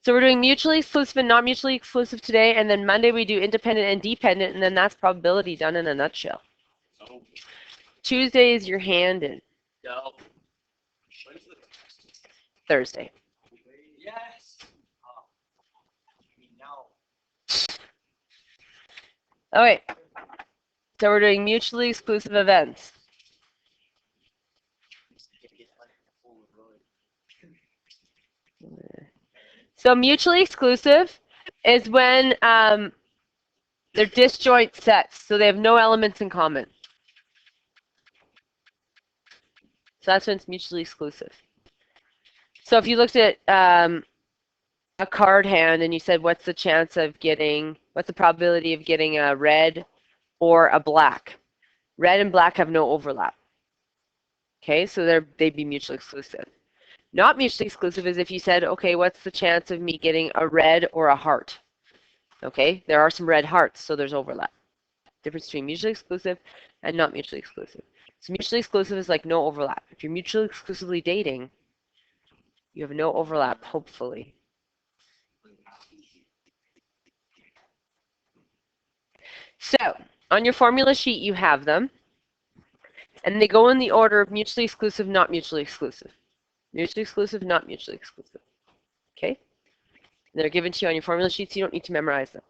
So we're doing mutually exclusive and not mutually exclusive today, and then Monday we do independent and dependent, and then that's probability done in a nutshell. No. Tuesday is your hand in. No. Thursday. Yes. No. Okay. So we're doing mutually exclusive events. So mutually exclusive is when they're disjoint sets, so they have no elements in common. So that's when it's mutually exclusive. So if you looked at a card hand and you said, what's the probability of getting a red or a black? Red and black have no overlap. Okay, so they'd be mutually exclusive. Not mutually exclusive is if you said, okay, what's the chance of me getting a red or a heart? Okay, there are some red hearts, so there's overlap. Difference between mutually exclusive and not mutually exclusive. So mutually exclusive is like no overlap. If you're mutually exclusively dating, you have no overlap, hopefully. So on your formula sheet, you have them. And they go in the order of mutually exclusive, not mutually exclusive. Mutually exclusive, not mutually exclusive. Okay? And they're given to you on your formula sheet, so you don't need to memorize them.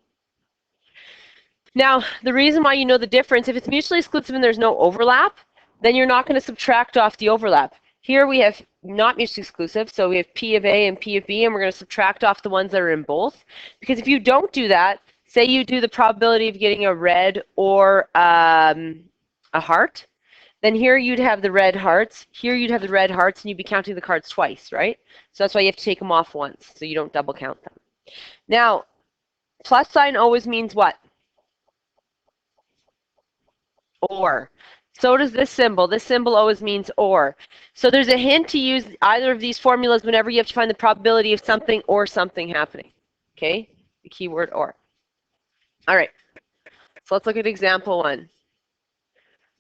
Now, the reason why you know the difference, if it's mutually exclusive and there's no overlap, then you're not going to subtract off the overlap. Here we have not mutually exclusive, so we have P of A and P of B, and we're going to subtract off the ones that are in both. Because if you don't do that, say you do the probability of getting a red or a heart, then here you'd have the red hearts, here you'd have the red hearts, and you'd be counting the cards twice, right? So that's why you have to take them off once, so you don't double count them. Now, plus sign always means what? Or. So does this symbol. This symbol always means or. So there's a hint to use either of these formulas whenever you have to find the probability of something or something happening. Okay? The keyword or. All right. So let's look at example 1.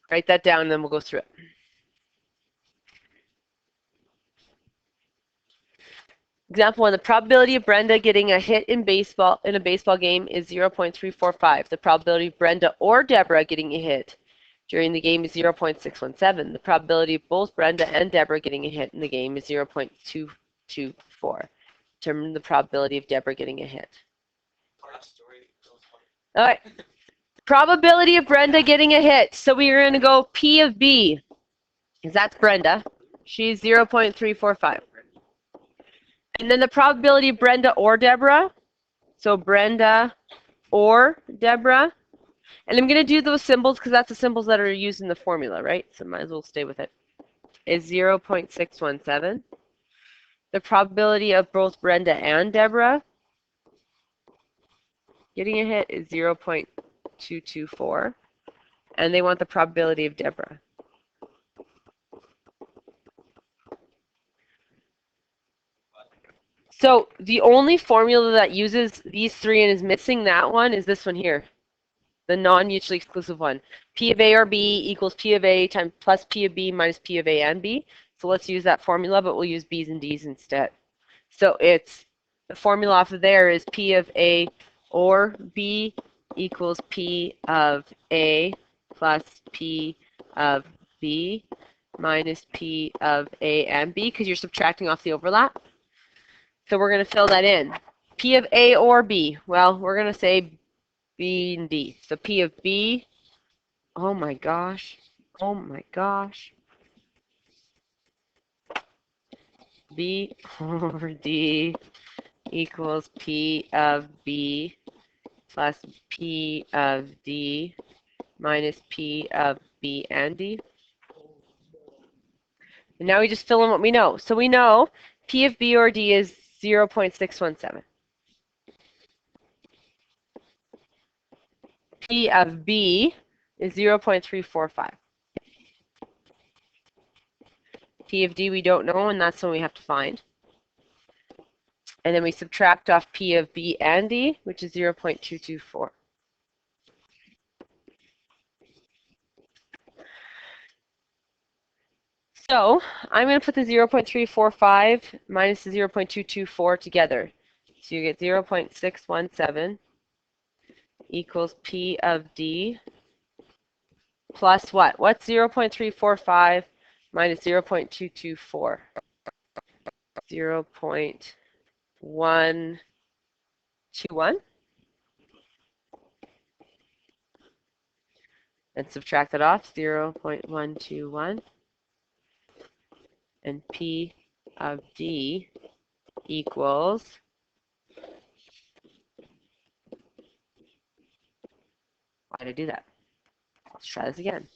Write that down, and then we'll go through it. Example 1, the probability of Brenda getting a hit in a baseball game is 0.345. The probability of Brenda or Deborah getting a hit during the game is 0.617. The probability of both Brenda and Deborah getting a hit in the game is 0.224. Determine the probability of Deborah getting a hit. All right. Probability of Brenda getting a hit. So we're going to go P of B, because that's Brenda. She's 0.345. And then the probability of Brenda or Deborah. So Brenda or Deborah. And I'm going to do those symbols because that's the symbols that are used in the formula, right? So might as well stay with it. Is 0.617. The probability of both Brenda and Deborah getting a hit is 0.224. And they want the probability of Deborah. So the only formula that uses these three and is missing that one is this one here. The non-mutually exclusive one. P of A or B equals P of A times plus P of B minus P of A and B. So let's use that formula, but we'll use B's and D's instead. So it's, the formula off of there is P of A or B equals P of A plus P of B minus P of A and B, because you're subtracting off the overlap. So we're going to fill that in. P of A or B. Well, we're going to say B and D. So P of B, oh my gosh, B over D equals P of B plus P of D minus P of B and D. And now we just fill in what we know. So we know P of B or D is 0.617. P of B is 0.345. P of D we don't know, and that's what we have to find. And then we subtract off P of B and D, which is 0.224. So I'm going to put the 0.345 minus the 0.224 together. So you get 0.617 equals P of D plus what? What's 0.345 minus 0.224? 0.121? And subtract that off, 0.121. And P of D equals, why did I do that? Let's try this again.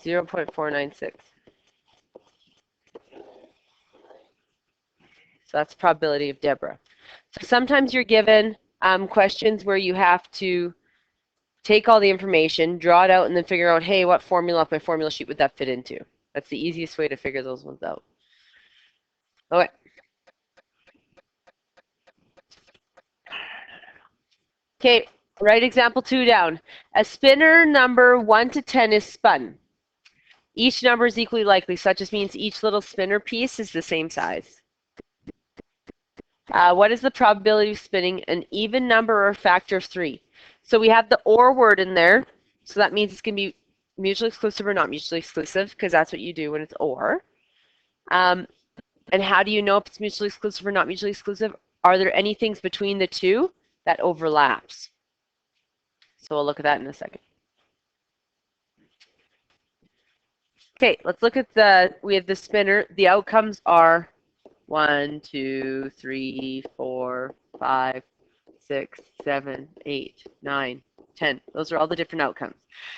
0.496. So that's the probability of Deborah. So sometimes you're given questions where you have to take all the information, draw it out, and then figure out, hey, what formula off my formula sheet would that fit into? That's the easiest way to figure those ones out. Okay. Okay, write example 2 down. A spinner number 1 to 10 is spun. Each number is equally likely, so that just means each little spinner piece is the same size. What is the probability of spinning an even number or a factor of 3? So we have the or word in there, so that means it's going to be mutually exclusive or not mutually exclusive, because that's what you do when it's or. And how do you know if it's mutually exclusive or not mutually exclusive? Are there any things between the two that overlaps? So we'll look at that in a second. Okay, let's look at we have the spinner. The outcomes are 1, 2, 3, 4, 5, 6, 7, 8, 9, 10. Those are all the different outcomes.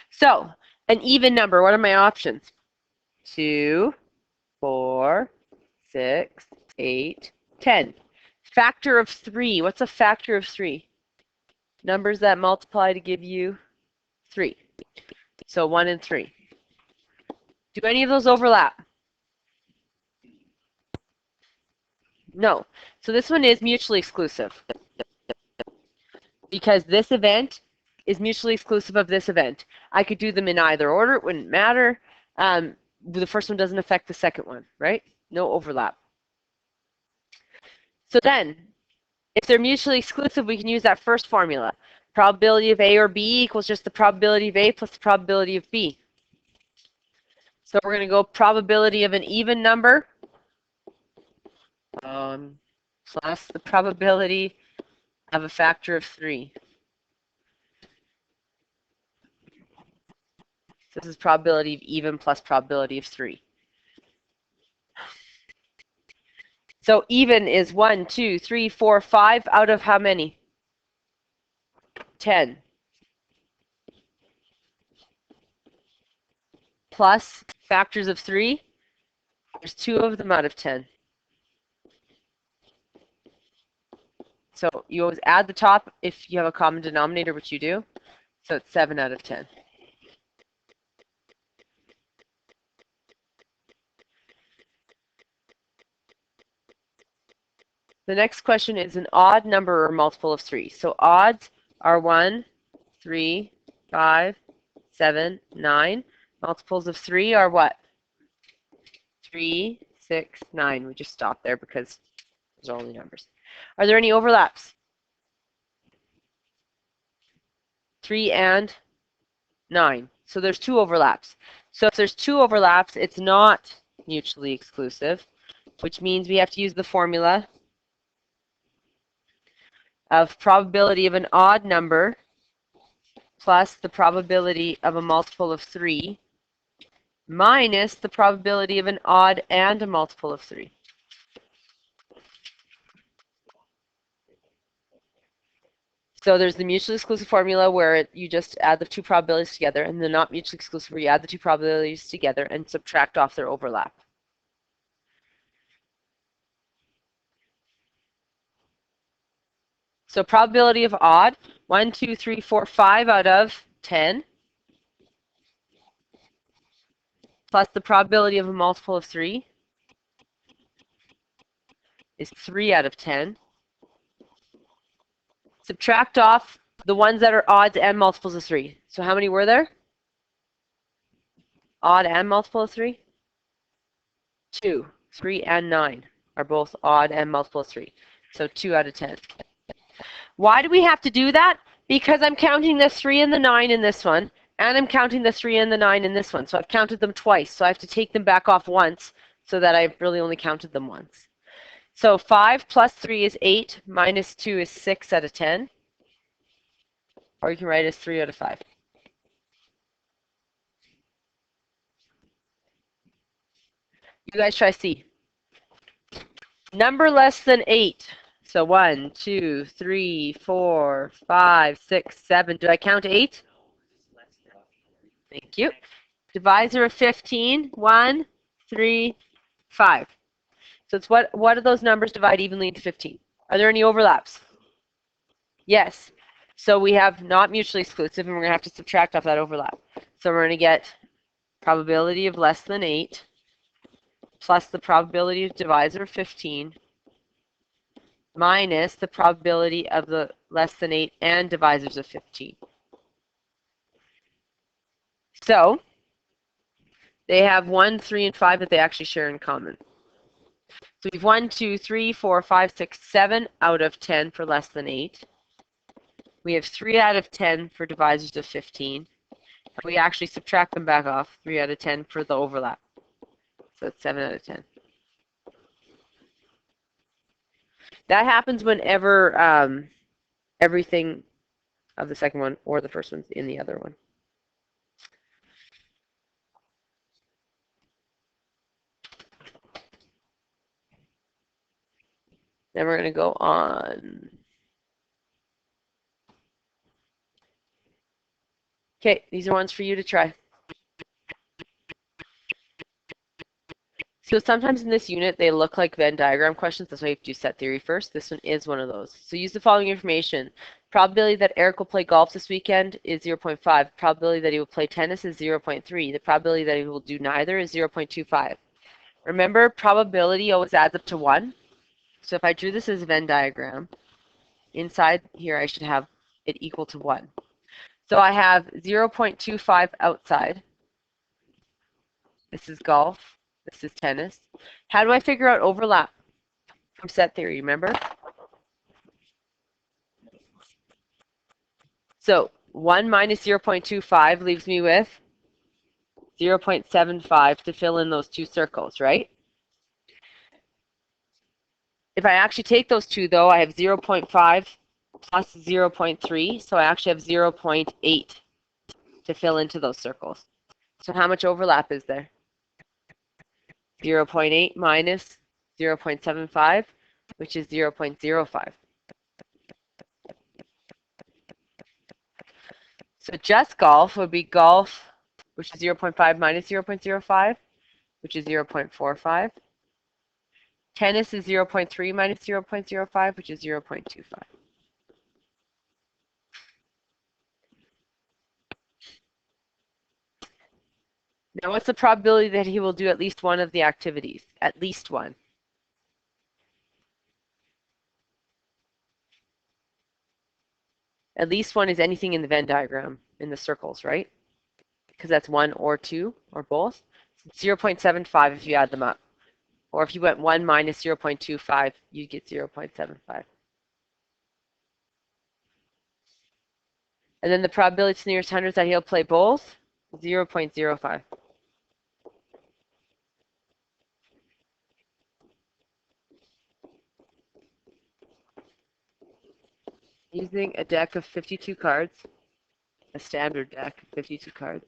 So an even number, what are my options? 2, 4, 6, 8, 10. Factor of 3. What's a factor of 3? Numbers that multiply to give you 3. So 1 and 3. Do any of those overlap? No. So this one is mutually exclusive, because this event is mutually exclusive of this event. I could do them in either order. It wouldn't matter. The first one doesn't affect the second one, right? No overlap. So then, if they're mutually exclusive, we can use that first formula. Probability of A or B equals just the probability of A plus the probability of B. So we're going to go probability of an even number plus the probability of a factor of 3. This is probability of even plus probability of 3. So even is 1, 2, 3, 4, 5 out of how many? 10. Plus factors of 3. There's 2 of them out of 10. So you always add the top if you have a common denominator, which you do. So it's 7 out of 10. The next question is an odd number or multiple of 3. So odds are 1, 3, 5, 7, 9. Multiples of 3 are what? 3, 6, 9. We just stop there because those are only numbers. Are there any overlaps? 3 and 9. So there's 2 overlaps. So if there's 2 overlaps, it's not mutually exclusive, which means we have to use the formula of probability of an odd number plus the probability of a multiple of 3 minus the probability of an odd and a multiple of 3. So there's the mutually exclusive formula where you just add the 2 probabilities together, and the not mutually exclusive where you add the 2 probabilities together and subtract off their overlap. So probability of odd, 1, 2, 3, 4, 5 out of 10, plus the probability of a multiple of 3 is 3 out of 10. Subtract off the ones that are odds and multiples of 3. So how many were there? Odd and multiple of 3? 2. 3 and 9 are both odd and multiple of 3. So 2 out of 10. Why do we have to do that? Because I'm counting the 3 and the 9 in this one, and I'm counting the 3 and the 9 in this one. So I've counted them twice. So I have to take them back off once so that I've really only counted them once. So 5 plus 3 is 8, minus 2 is 6 out of 10. Or you can write it as 3 out of 5. You guys try C. Number less than 8. So 1, 2, 3, 4, 5, 6, 7. Did I count 8? Thank you. Divisor of 15. 1, 3, 5. So it's what do those numbers divide evenly into 15? Are there any overlaps? Yes. So we have not mutually exclusive, and we're going to have to subtract off that overlap. So we're going to get probability of less than 8 plus the probability of divisor of 15 minus the probability of the less than 8 and divisors of 15. So they have 1, 3, and 5 that they actually share in common. So we have 1, 2, 3, 4, 5, 6, 7 out of 10 for less than 8. We have 3 out of 10 for divisors of 15. And we actually subtract them back off, 3 out of 10 for the overlap. So it's 7 out of 10. That happens whenever everything of the second one or the first one's in the other one. Then we're going to go on. Okay, these are ones for you to try. So sometimes in this unit, they look like Venn diagram questions. That's why you have to do set theory first. This one is one of those. So use the following information. Probability that Eric will play golf this weekend is 0.5. Probability that he will play tennis is 0.3. The probability that he will do neither is 0.25. Remember, probability always adds up to 1. So if I drew this as a Venn diagram, inside here I should have it equal to 1. So I have 0.25 outside. This is golf. This is tennis. How do I figure out overlap from set theory, remember? So 1 minus 0.25 leaves me with 0.75 to fill in those two circles, right? If I actually take those two, though, I have 0.5 plus 0.3, so I actually have 0.8 to fill into those circles. So how much overlap is there? 0.8 minus 0.75, which is 0.05. So just golf would be golf, which is 0.5 minus 0.05, which is 0.45. Tennis is 0.3 minus 0.05, which is 0.25. Now, what's the probability that he will do at least one of the activities? At least one. At least one is anything in the Venn diagram, in the circles, right? Because that's 1 or 2 or both. It's 0.75 if you add them up. Or if you went 1 minus 0.25, you get 0.75. And then the probability to the nearest hundreds that he'll play both, 0.05. Using a deck of 52 cards, a standard deck of 52 cards.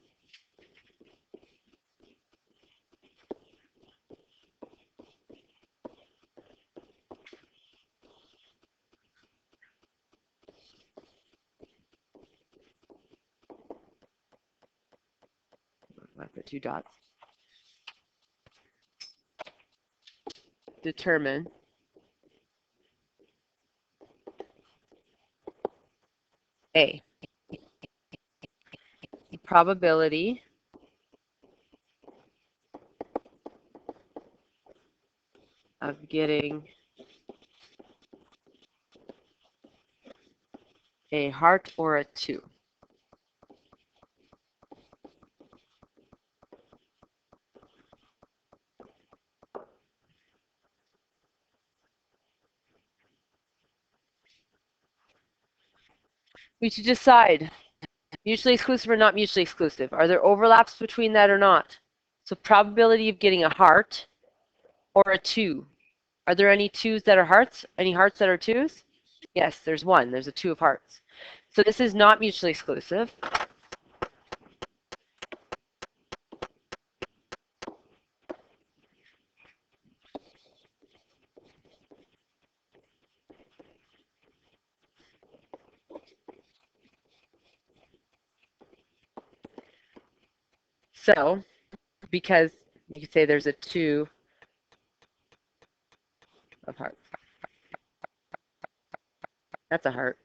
I put 2 dots. Determine A. Probability of getting a heart or a 2? We should decide. Mutually exclusive or not mutually exclusive? Are there overlaps between that or not? So probability of getting a heart or a 2. Are there any 2s that are hearts? Any hearts that are 2s? Yes, there's one. There's a 2 of hearts. So this is not mutually exclusive. So, because you could say there's a 2 of hearts. That's a heart.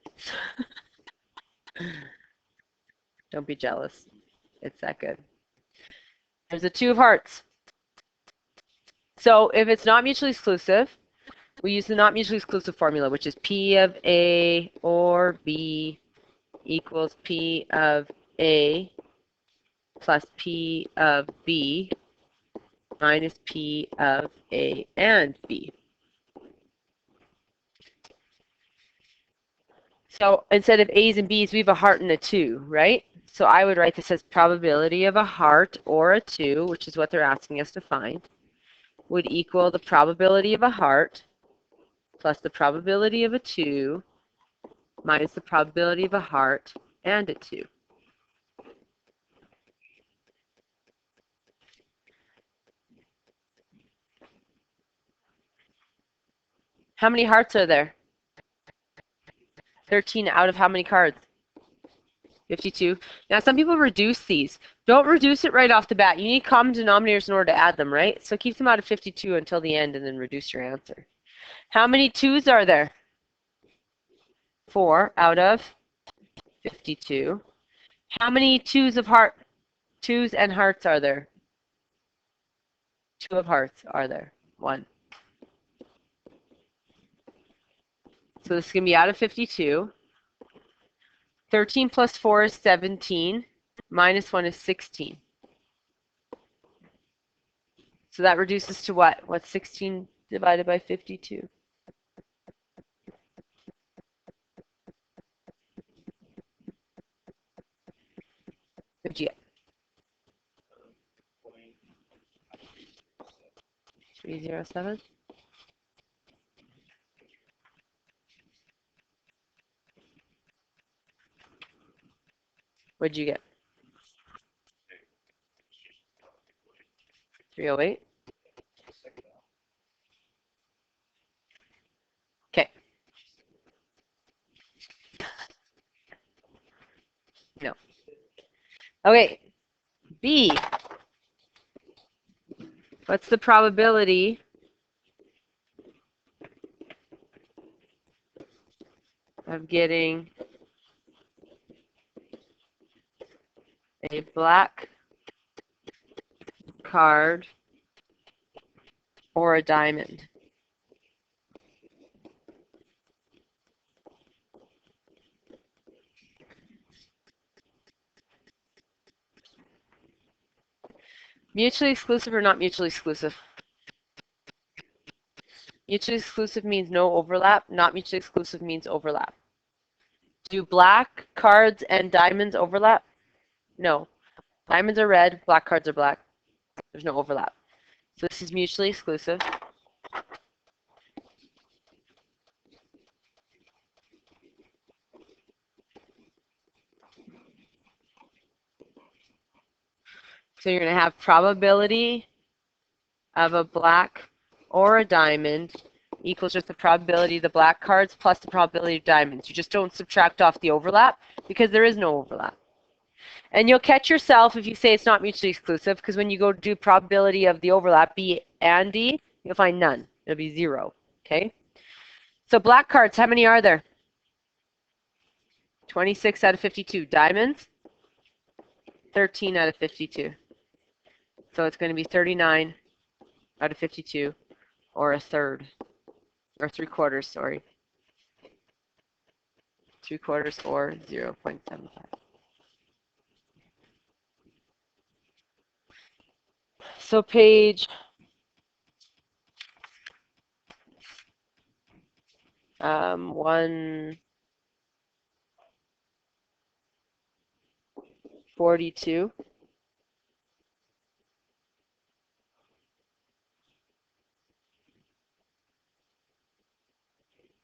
Don't be jealous. It's that good. There's a 2 of hearts. So if it's not mutually exclusive, we use the not mutually exclusive formula, which is P of A or B equals P of A plus P of B minus P of A and B. So instead of A's and B's, we have a heart and a 2, right? So I would write this as probability of a heart or a 2, which is what they're asking us to find, would equal the probability of a heart plus the probability of a 2 minus the probability of a heart and a 2. How many hearts are there? 13 out of how many cards? 52. Now, some people reduce these. Don't reduce it right off the bat. You need common denominators in order to add them, right? So keep them out of 52 until the end and then reduce your answer. How many 2s are there? 4 out of 52. How many 2s and hearts are there? 2 of hearts are there? 1. So this is going to be out of 52. 13 plus 4 is 17. Minus 1 is 16. So that reduces to what? What's 16 divided by 52? What'd you get? 307? What'd you get? 308? Okay. No. Okay. B. What's the probability of getting a black card or a diamond? Mutually exclusive or not mutually exclusive? Mutually exclusive means no overlap. Not mutually exclusive means overlap. Do black cards and diamonds overlap? No. Diamonds are red, black cards are black. There's no overlap. So this is mutually exclusive. So you're going to have probability of a black or a diamond equals just the probability of the black cards plus the probability of diamonds. You just don't subtract off the overlap because there is no overlap. And you'll catch yourself if you say it's not mutually exclusive, because when you go do probability of the overlap, B and D, you'll find none. It'll be 0. Okay? So black cards, how many are there? 26 out of 52. Diamonds? 13 out of 52. So it's going to be 39 out of 52, or a third, or 3/4, sorry. 3/4 or 0.75. So page 142.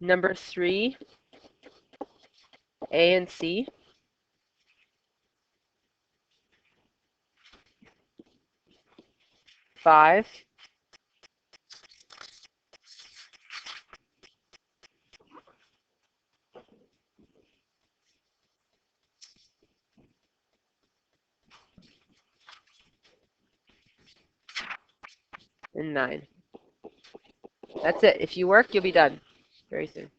Number 3, A and C. 5. And 9. That's it. If you work, you'll be done very soon.